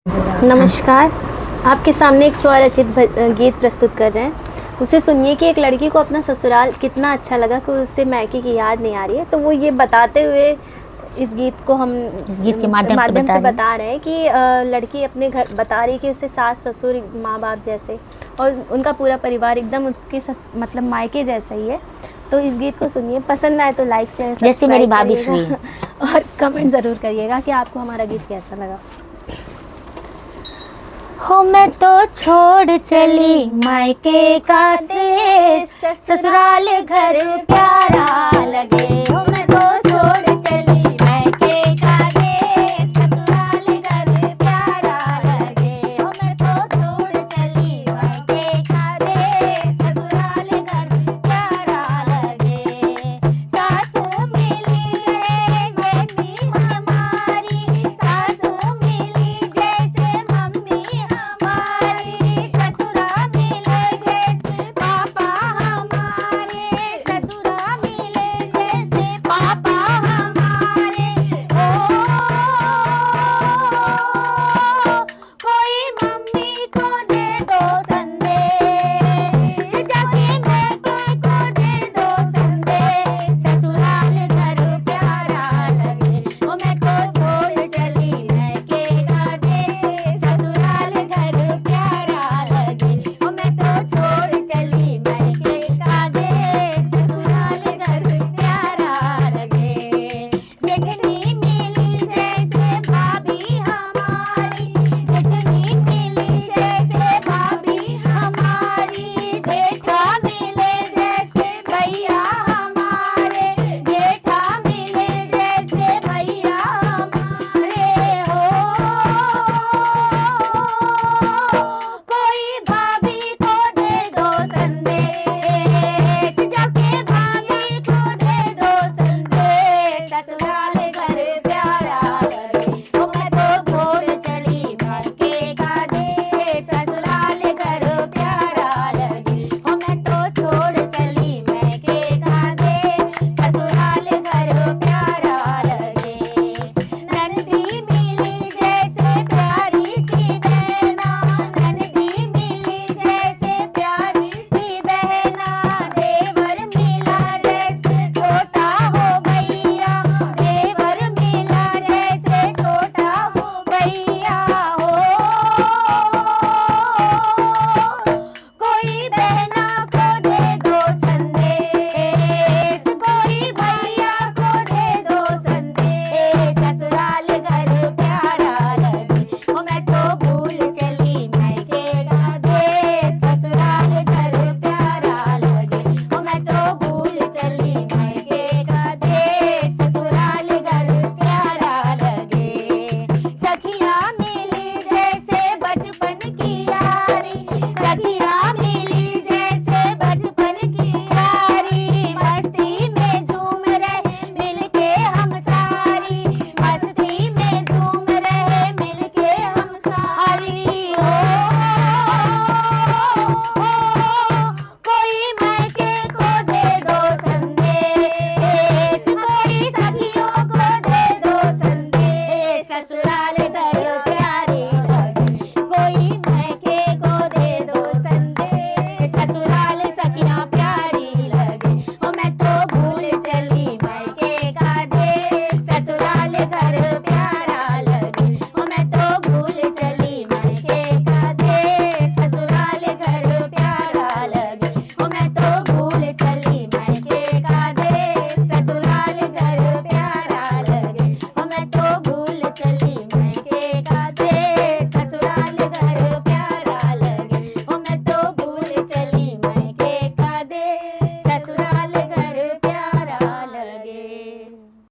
नमस्कार। आपके सामने एक स्वरचित गीत प्रस्तुत कर रहे हैं। उसे सुनिए कि एक लड़की को अपना ससुराल कितना अच्छा लगा कि उसे मायके की याद नहीं आ रही है। तो वो ये बताते हुए इस गीत को हम इस गीत के माध्यम से बता रहे हैं कि लड़की अपने घर बता रही है कि उसे सास ससुर माँ बाप जैसे और उनका पूरा परिवार एकदम उसके मतलब मायके जैसा ही है। तो इस गीत को सुनिए, पसंद आए तो लाइक शेयर जैसे मेरी भाभी श्री और कमेंट ज़रूर करिएगा कि आपको हमारा गीत कैसा लगा। हो मैं तो छोड़ चली मायके का देश, ससुराल घर प्यारा लगे।